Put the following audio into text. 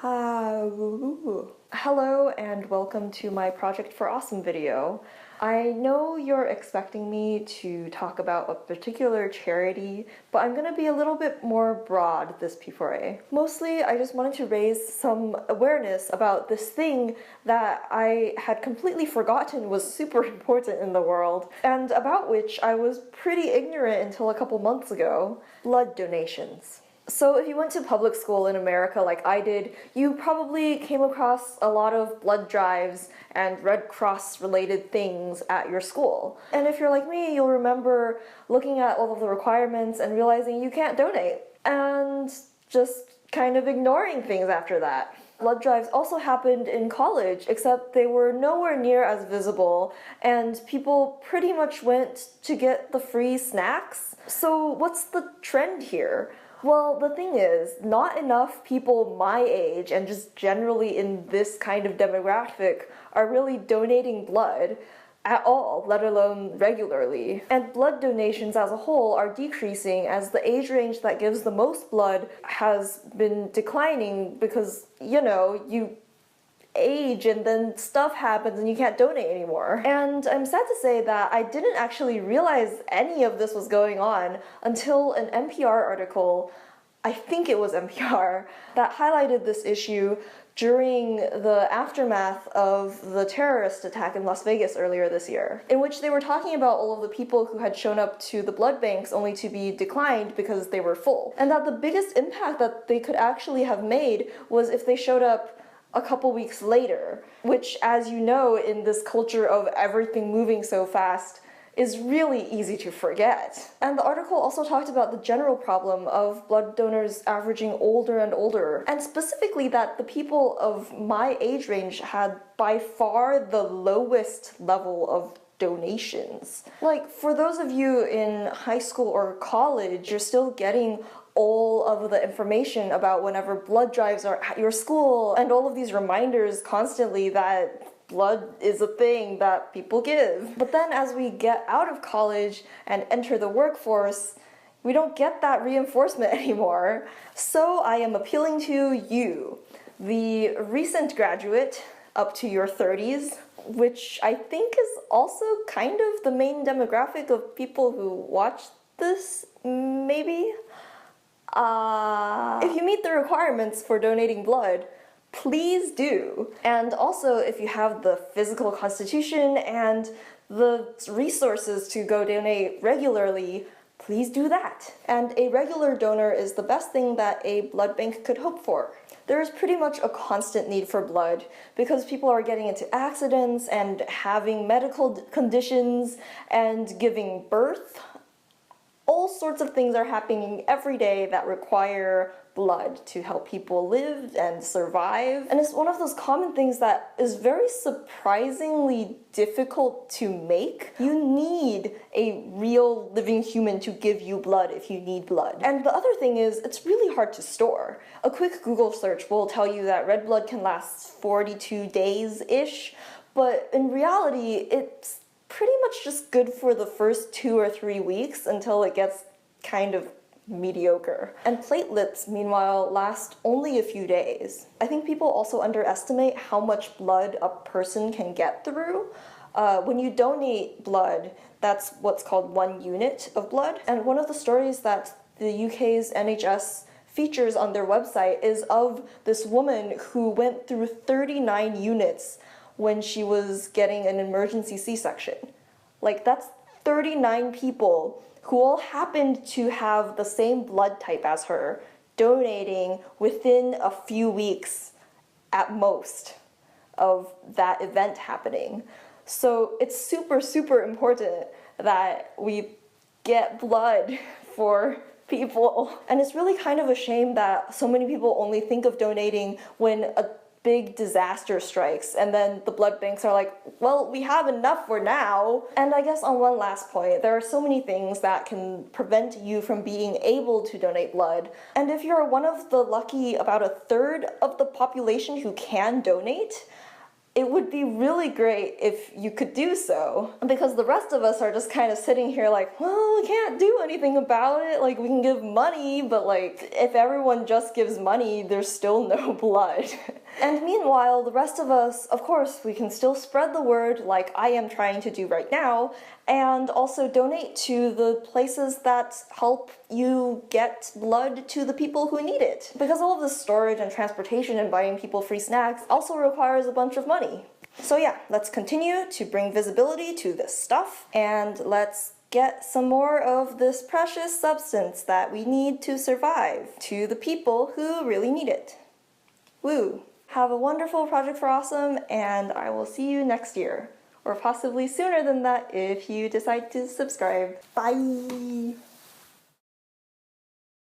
Hello and welcome to my Project for Awesome video. I know you're expecting me to talk about a particular charity, but I'm going to be a little bit more broad this P4A. Mostly, I just wanted to raise some awareness about this thing that I had completely forgotten was super important in the world, and about which I was pretty ignorant until a couple months ago: blood donations. So if you went to public school in America like I did, you probably came across a lot of blood drives and Red Cross related things at your school. And if you're like me, you'll remember looking at all of the requirements and realizing you can't donate, and just kind of ignoring things after that. Blood drives also happened in college, except they were nowhere near as visible, and people pretty much went to get the free snacks. So what's the trend here? Well, the thing is, not enough people my age, and just generally in this kind of demographic, are really donating blood at all, let alone regularly. And blood donations as a whole are decreasing as the age range that gives the most blood has been declining because, you know, you age and then stuff happens and you can't donate anymore. And I'm sad to say that I didn't actually realize any of this was going on until an NPR article, I think it was NPR, that highlighted this issue during the aftermath of the terrorist attack in Las Vegas earlier this year, in which they were talking about all of the people who had shown up to the blood banks only to be declined because they were full. And that the biggest impact that they could actually have made was if they showed up a couple weeks later, which, as you know, in this culture of everything moving so fast, is really easy to forget. And the article also talked about the general problem of blood donors averaging older and older, and specifically that the people of my age range had by far the lowest level of donations. Like, for those of you in high school or college, you're still getting all of the information about whenever blood drives are at your school, and all of these reminders constantly that blood is a thing that people give. But then as we get out of college and enter the workforce, we don't get that reinforcement anymore. So I am appealing to you, the recent graduate up to your 30s, which I think is also kind of the main demographic of people who watch this, maybe? If you meet the requirements for donating blood, please do. And also, if you have the physical constitution and the resources to go donate regularly, please do that. And a regular donor is the best thing that a blood bank could hope for. There is pretty much a constant need for blood because people are getting into accidents and having medical conditions and giving birth. All sorts of things are happening every day that require blood to help people live and survive. And it's one of those common things that is very surprisingly difficult to make. You need a real living human to give you blood if you need blood. And the other thing is, it's really hard to store. A quick Google search will tell you that red blood can last 42 days-ish, but in reality, it's pretty much just good for the first 2 or 3 weeks until it gets kind of mediocre. And platelets, meanwhile, last only a few days. I think people also underestimate how much blood a person can get through. When you donate blood, that's what's called 1 unit of blood. And one of the stories that the UK's NHS features on their website is of this woman who went through 39 units when she was getting an emergency C-section. Like, that's 39 people who all happened to have the same blood type as her, donating within a few weeks at most of that event happening. So it's super, super important that we get blood for people. And it's really kind of a shame that so many people only think of donating when a big disaster strikes, and then the blood banks are like, well, we have enough for now. And I guess on one last point, there are so many things that can prevent you from being able to donate blood. And if you're one of the lucky about 1/3 of the population who can donate, it would be really great if you could do so. Because the rest of us are just kind of sitting here like, well, we can't do anything about it. Like, we can give money, but like, if everyone just gives money, there's still no blood. And meanwhile, the rest of us, of course, we can still spread the word like I am trying to do right now, and also donate to the places that help you get blood to the people who need it. Because all of the storage and transportation and buying people free snacks also requires a bunch of money. So yeah, let's continue to bring visibility to this stuff, and let's get some more of this precious substance that we need to survive to the people who really need it. Woo! Have a wonderful Project for Awesome, and I will see you next year. Or possibly sooner than that if you decide to subscribe. Bye!